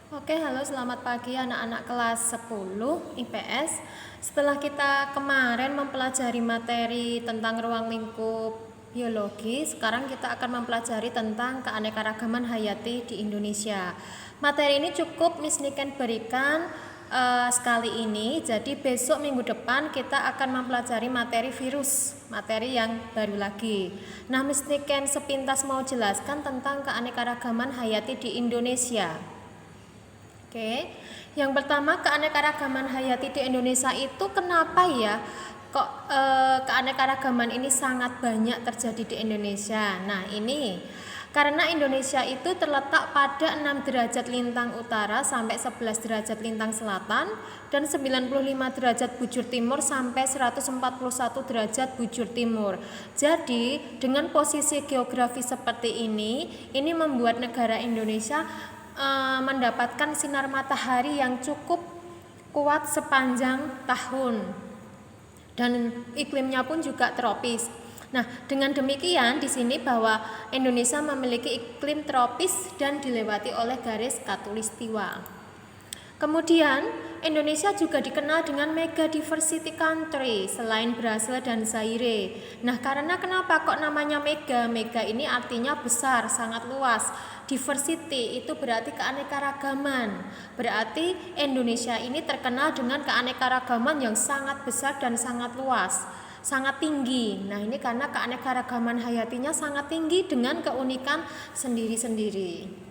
Oke, halo selamat pagi anak-anak kelas 10 IPS. Setelah kita kemarin mempelajari materi tentang ruang lingkup biologi, sekarang kita akan mempelajari tentang keanekaragaman hayati di Indonesia. Materi ini cukup Miss Niken berikan sekali ini, jadi besok minggu depan kita akan mempelajari materi virus, materi yang baru lagi. Nah, Miss Niken sepintas mau jelaskan tentang keanekaragaman hayati di Indonesia. Oke, yang pertama keanekaragaman hayati di Indonesia itu kenapa ya kok keanekaragaman ini sangat banyak terjadi di Indonesia. Nah ini karena Indonesia itu terletak pada 6 derajat lintang utara sampai 11 derajat lintang selatan dan 95 derajat bujur timur sampai 141 derajat bujur timur. Jadi dengan posisi geografi seperti ini membuat negara Indonesia mendapatkan sinar matahari yang cukup kuat sepanjang tahun dan iklimnya pun juga tropis. Nah, dengan demikian di sini bahwa Indonesia memiliki iklim tropis dan dilewati oleh garis khatulistiwa. Kemudian Indonesia juga dikenal dengan mega diversity country selain Brasil dan Zaire. Nah, karena kenapa kok namanya mega? Mega ini artinya besar, sangat luas. Diversity itu berarti keanekaragaman. Berarti Indonesia ini terkenal dengan keanekaragaman yang sangat besar dan sangat luas, sangat tinggi. Nah, ini karena keanekaragaman hayatinya sangat tinggi dengan keunikan sendiri-sendiri.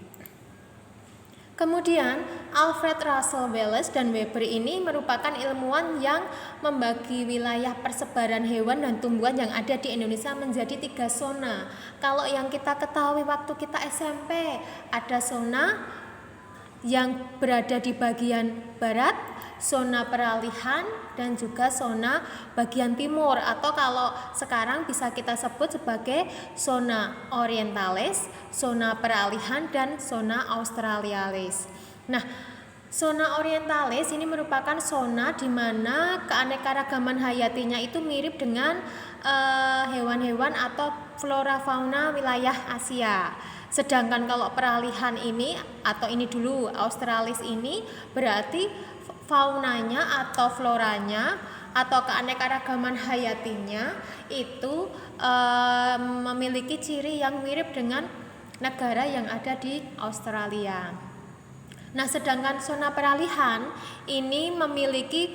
Kemudian Alfred Russel Wallace dan Weber ini merupakan ilmuwan yang membagi wilayah persebaran hewan dan tumbuhan yang ada di Indonesia menjadi 3 zona. Kalau yang kita ketahui waktu kita SMP, ada zona yang berada di bagian barat, zona peralihan, dan juga zona bagian timur, atau kalau sekarang bisa kita sebut sebagai zona orientalis, zona peralihan, dan zona australialis. Nah, zona orientalis ini merupakan zona di mana keanekaragaman hayatinya itu mirip dengan hewan-hewan atau flora fauna wilayah Asia. Sedangkan kalau peralihan ini atau ini dulu australis ini berarti faunanya atau floranya atau keanekaragaman hayatinya itu memiliki ciri yang mirip dengan negara yang ada di Australia. Nah, sedangkan zona peralihan ini memiliki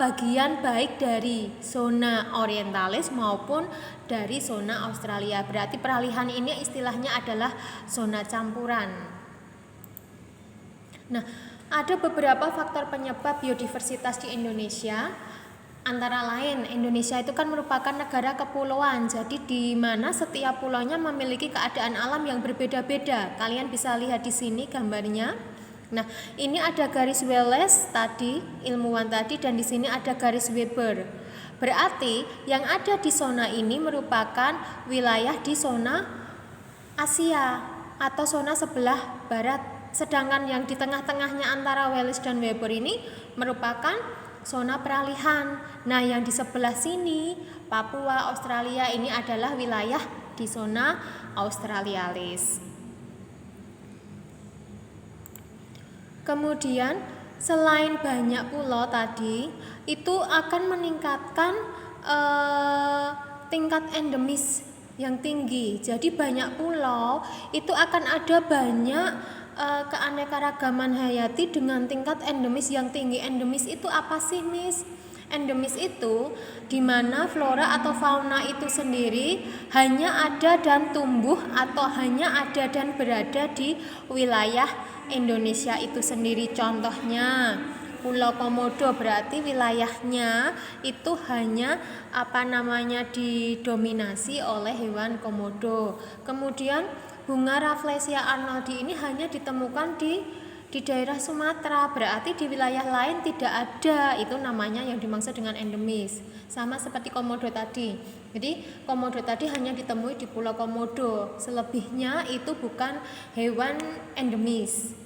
bagian baik dari zona orientalis maupun dari zona Australia. Berarti peralihan ini istilahnya adalah zona campuran. Nah, ada beberapa faktor penyebab biodiversitas di Indonesia. Antara lain, Indonesia itu kan merupakan negara kepulauan, jadi di mana setiap pulaunya memiliki keadaan alam yang berbeda-beda. Kalian bisa lihat di sini gambarnya. Nah, ini ada garis Wallace tadi, ilmuwan tadi, dan di sini ada garis Weber. Berarti yang ada di zona ini merupakan wilayah di zona Asia atau zona sebelah barat. Sedangkan yang di tengah-tengahnya antara Wallace dan Weber ini merupakan zona peralihan. Nah, yang di sebelah sini, Papua, Australia, ini adalah wilayah di zona australialis. Kemudian selain banyak pulau tadi, itu akan meningkatkan tingkat endemis yang tinggi. Jadi banyak pulau itu akan ada banyak keanekaragaman hayati dengan tingkat endemis yang tinggi. Endemis itu apa sih, Miss? Endemis itu di mana flora atau fauna itu sendiri hanya ada dan tumbuh atau hanya ada dan berada di wilayah Indonesia itu sendiri. Contohnya Pulau Komodo, berarti wilayahnya itu hanya didominasi oleh hewan komodo. Kemudian bunga Rafflesia arnoldi ini hanya ditemukan di daerah Sumatera, berarti di wilayah lain tidak ada. Itu namanya yang dimaksud dengan endemis. Sama seperti komodo tadi. Jadi komodo tadi hanya ditemui di Pulau Komodo. Selebihnya itu bukan hewan endemis.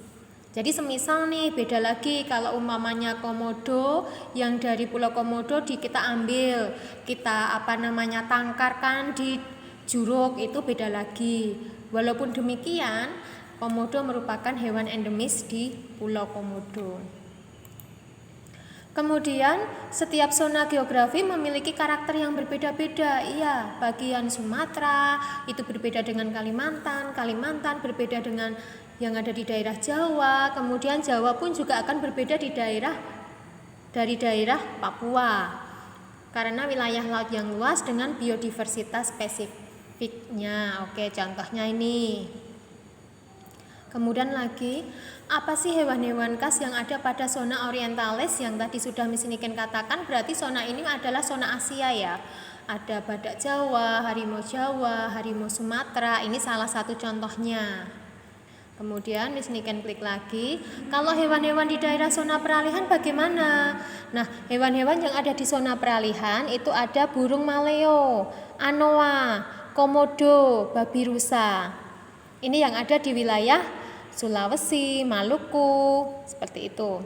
Jadi semisal nih beda lagi kalau umpamanya komodo yang dari Pulau Komodo kita ambil, kita tangkarkan di Juruk, itu beda lagi. Walaupun demikian, Komodo merupakan hewan endemis di Pulau Komodo. Kemudian, setiap zona geografi memiliki karakter yang berbeda-beda. Iya, bagian Sumatera itu berbeda dengan Kalimantan, Kalimantan berbeda dengan yang ada di daerah Jawa, kemudian Jawa pun juga akan berbeda dari daerah Papua. Karena wilayah laut yang luas dengan biodiversitas spesifiknya. Oke, contohnya ini. Kemudian lagi, apa sih hewan-hewan khas yang ada pada zona orientalis yang tadi sudah Miss Niken katakan? Berarti zona ini adalah zona Asia ya. Ada badak Jawa, harimau Sumatera. Ini salah satu contohnya. Kemudian Miss Niken klik lagi. Kalau hewan-hewan di daerah zona peralihan bagaimana? Nah, hewan-hewan yang ada di zona peralihan itu ada burung maleo, anoa, komodo, babi rusa. Ini yang ada di wilayah Sulawesi, Maluku, seperti itu.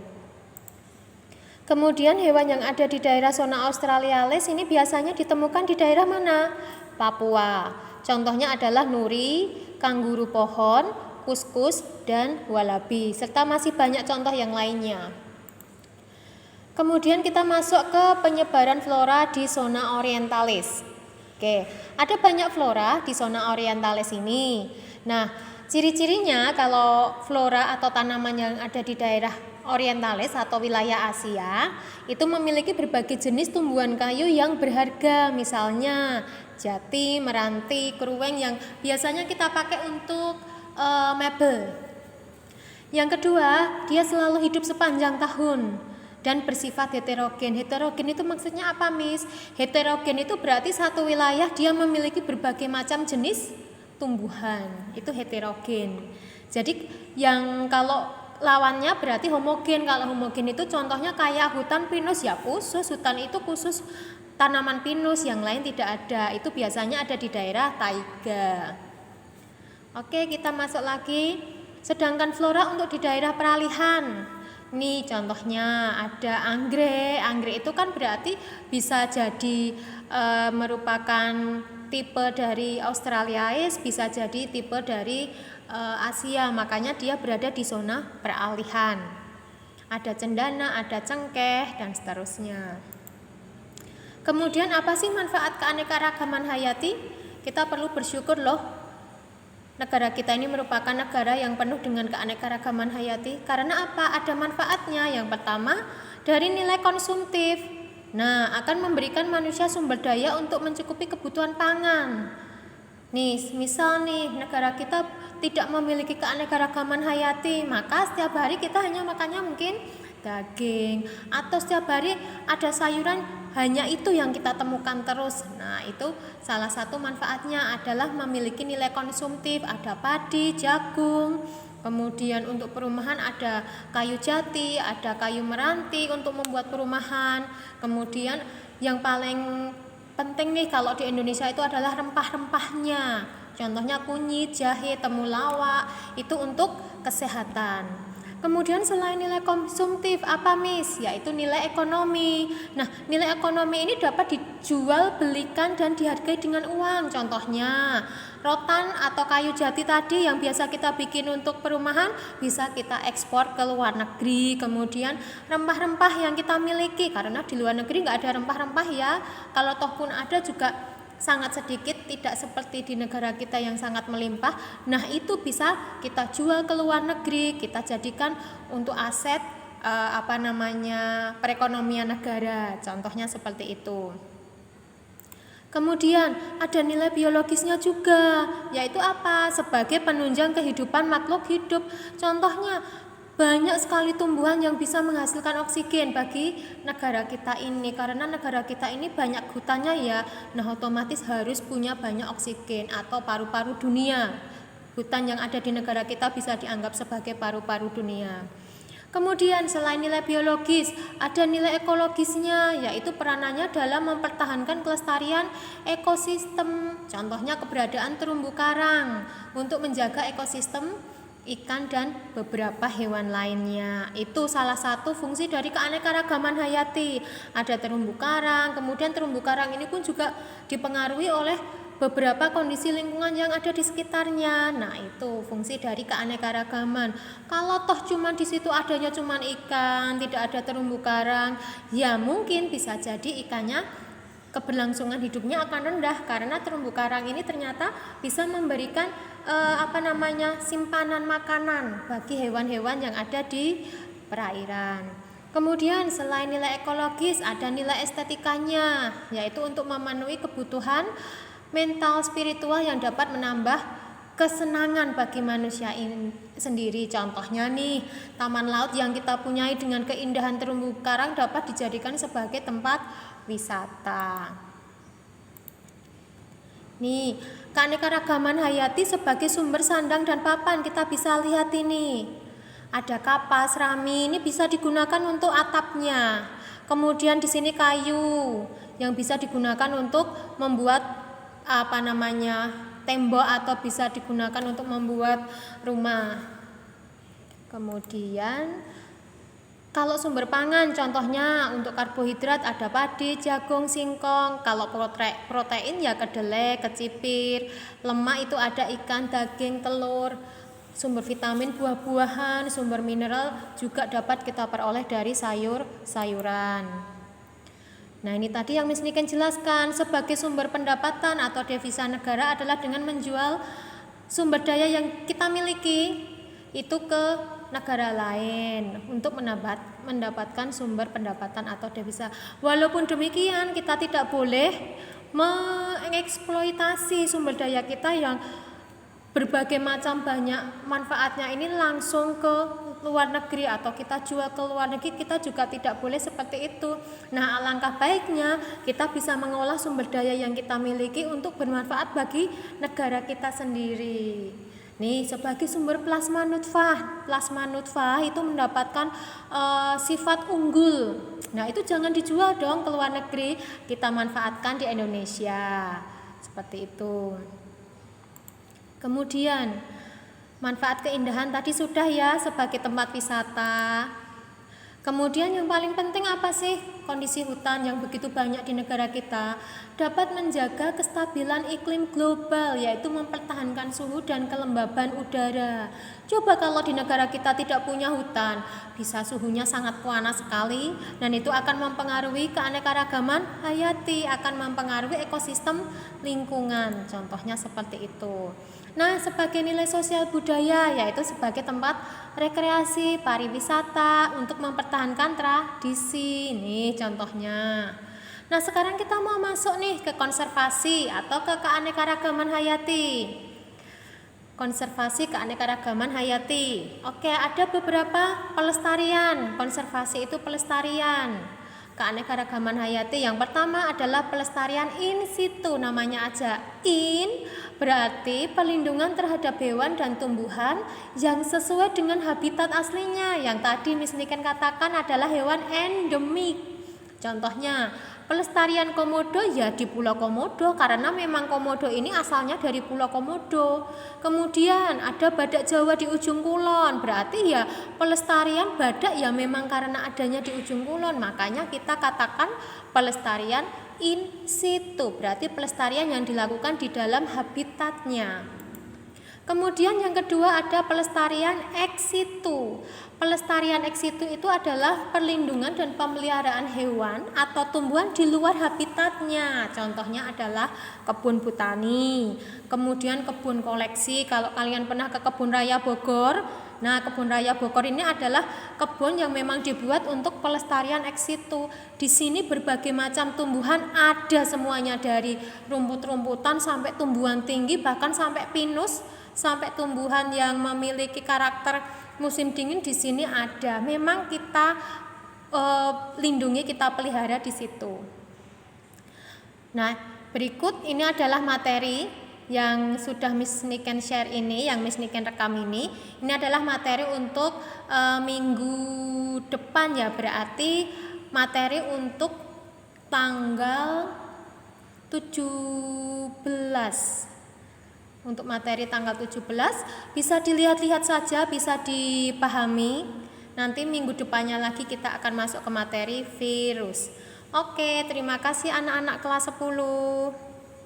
Kemudian hewan yang ada di daerah zona australialis ini biasanya ditemukan di daerah mana? Papua. Contohnya adalah nuri, kanguru pohon, kuskus, dan walabi, serta masih banyak contoh yang lainnya. Kemudian kita masuk ke penyebaran flora di zona orientalis. Oke, ada banyak flora di zona orientalis ini. Nah, ciri-cirinya kalau flora atau tanaman yang ada di daerah orientalis atau wilayah Asia itu memiliki berbagai jenis tumbuhan kayu yang berharga, misalnya jati, meranti, kerueng yang biasanya kita pakai untuk mebel. Yang kedua, dia selalu hidup sepanjang tahun dan bersifat heterogen. Heterogen itu maksudnya apa, Miss? Heterogen itu berarti satu wilayah dia memiliki berbagai macam jenis tumbuhan. Itu heterogen. Jadi yang kalau lawannya berarti homogen. Kalau homogen itu contohnya kayak hutan pinus ya khusus, hutan itu khusus tanaman pinus, yang lain tidak ada. Itu biasanya ada di daerah taiga. Oke, kita masuk lagi. Sedangkan flora untuk di daerah peralihan. Nih contohnya ada anggrek. Anggrek itu kan berarti bisa jadi merupakan tipe dari Australiais, bisa jadi tipe dari Asia. Makanya dia berada di zona peralihan. Ada cendana, ada cengkeh, dan seterusnya. Kemudian apa sih manfaat keanekaragaman hayati? Kita perlu bersyukur loh. Negara kita ini merupakan negara yang penuh dengan keanekaragaman hayati. Karena apa? Ada manfaatnya. Yang pertama, dari nilai konsumtif. Nah, akan memberikan manusia sumber daya untuk mencukupi kebutuhan pangan. Nih, misal nih, negara kita tidak memiliki keanekaragaman hayati, maka setiap hari kita hanya makannya mungkin daging, atau setiap hari ada sayuran hanya itu yang kita temukan terus. Nah, itu salah satu manfaatnya adalah memiliki nilai konsumtif. Ada padi, jagung, kemudian untuk perumahan ada kayu jati, ada kayu meranti untuk membuat perumahan. Kemudian yang paling penting nih kalau di Indonesia itu adalah rempah-rempahnya. Contohnya kunyit, jahe, temulawak, itu untuk kesehatan. Kemudian selain nilai konsumtif, apa Miss? Yaitu nilai ekonomi. Nah, nilai ekonomi ini dapat dijual, belikan, dan dihargai dengan uang. Contohnya, rotan atau kayu jati tadi yang biasa kita bikin untuk perumahan bisa kita ekspor ke luar negeri. Kemudian rempah-rempah yang kita miliki, karena di luar negeri nggak ada rempah-rempah ya. Kalau toh pun ada juga sangat sedikit, tidak seperti di negara kita yang sangat melimpah. Nah, itu bisa kita jual ke luar negeri, kita jadikan untuk aset perekonomian negara. Contohnya seperti itu. Kemudian ada nilai biologisnya juga, yaitu apa? Sebagai penunjang kehidupan makhluk hidup. Contohnya banyak sekali tumbuhan yang bisa menghasilkan oksigen bagi negara kita ini. Karena negara kita ini banyak hutannya ya. Nah, otomatis harus punya banyak oksigen atau paru-paru dunia. Hutan yang ada di negara kita bisa dianggap sebagai paru-paru dunia. Kemudian selain nilai biologis, ada nilai ekologisnya, yaitu peranannya dalam mempertahankan kelestarian ekosistem. Contohnya keberadaan terumbu karang untuk menjaga ekosistem ikan dan beberapa hewan lainnya. Itu salah satu fungsi dari keanekaragaman hayati. Ada terumbu karang, kemudian terumbu karang ini pun juga dipengaruhi oleh beberapa kondisi lingkungan yang ada di sekitarnya. Nah, itu fungsi dari keanekaragaman. Kalau toh cuma di situ adanya cuma ikan, tidak ada terumbu karang, ya mungkin bisa jadi ikannya keberlangsungan hidupnya akan rendah karena terumbu karang ini ternyata bisa memberikan simpanan makanan bagi hewan-hewan yang ada di perairan. Kemudian selain nilai ekologis ada nilai estetikanya, yaitu untuk memenuhi kebutuhan mental spiritual yang dapat menambah kesenangan bagi manusia ini sendiri. Contohnya nih, taman laut yang kita punyai dengan keindahan terumbu karang dapat dijadikan sebagai tempat wisata. Nih, keanekaragaman hayati sebagai sumber sandang dan papan kita bisa lihat ini. Ada kapas, rami, ini bisa digunakan untuk atapnya. Kemudian di sini kayu yang bisa digunakan untuk membuat tembok atau bisa digunakan untuk membuat rumah. Kemudian kalau sumber pangan contohnya untuk karbohidrat ada padi, jagung, singkong. Kalau protein ya kedelai, kecipir. Lemak itu ada ikan, daging, telur. Sumber vitamin buah-buahan, sumber mineral juga dapat kita peroleh dari sayur-sayuran. Nah, ini tadi yang Miss Niken jelaskan sebagai sumber pendapatan atau devisa negara adalah dengan menjual sumber daya yang kita miliki itu ke negara lain untuk mendapatkan sumber pendapatan atau devisa. Walaupun demikian, kita tidak boleh mengeksploitasi sumber daya kita yang berbagai macam banyak manfaatnya ini langsung ke luar negeri atau kita jual ke luar negeri. Kita juga tidak boleh seperti itu. Nah, alangkah baiknya kita bisa mengolah sumber daya yang kita miliki untuk bermanfaat bagi negara kita sendiri. Nih, sebagai sumber plasma nutfah. Plasma nutfah itu mendapatkan sifat unggul. Nah, itu jangan dijual dong ke luar negeri. Kita manfaatkan di Indonesia. Seperti itu. Kemudian manfaat keindahan tadi sudah ya sebagai tempat wisata. Kemudian yang paling penting apa sih? Kondisi hutan yang begitu banyak di negara kita dapat menjaga kestabilan iklim global, yaitu mempertahankan suhu dan kelembaban udara. Coba kalau di negara kita tidak punya hutan, bisa suhunya sangat panas sekali dan itu akan mempengaruhi keanekaragaman hayati, akan mempengaruhi ekosistem lingkungan. Contohnya seperti itu. Nah, sebagai nilai sosial budaya yaitu sebagai tempat rekreasi, pariwisata untuk mempertahankan tradisi. Nih contohnya. Nah, sekarang kita mau masuk nih ke konservasi atau ke keanekaragaman hayati. Konservasi keanekaragaman hayati. Oke, ada beberapa pelestarian. Konservasi itu pelestarian keanekaragaman hayati. Yang pertama adalah pelestarian in situ, namanya aja in, berarti perlindungan terhadap hewan dan tumbuhan yang sesuai dengan habitat aslinya. Yang tadi Miss Niken katakan adalah hewan endemik. Contohnya pelestarian komodo ya di Pulau Komodo karena memang komodo ini asalnya dari Pulau Komodo. Kemudian ada badak Jawa di ujung kulon, berarti ya pelestarian badak ya memang karena adanya di ujung kulon, makanya kita katakan pelestarian in situ, berarti pelestarian yang dilakukan di dalam habitatnya. Kemudian yang kedua ada pelestarian ex situ. Pelestarian ex situ itu adalah perlindungan dan pemeliharaan hewan atau tumbuhan di luar habitatnya. Contohnya adalah kebun botani, kemudian kebun koleksi. Kalau kalian pernah ke kebun raya Bogor, nah kebun raya Bogor ini adalah kebun yang memang dibuat untuk pelestarian ex situ. Di sini berbagai macam tumbuhan ada semuanya, dari rumput-rumputan sampai tumbuhan tinggi, bahkan sampai pinus, sampai tumbuhan yang memiliki karakter musim dingin di sini ada. Memang kita lindungi, kita pelihara di situ. Nah, berikut ini adalah materi yang sudah Miss Niken share ini, yang Miss Niken rekam ini. Ini adalah materi untuk minggu depan ya, berarti materi untuk tanggal 17. Untuk materi tanggal 17 bisa dilihat-lihat saja, bisa dipahami. Nanti minggu depannya lagi kita akan masuk ke materi virus. Oke, terima kasih anak-anak kelas 10.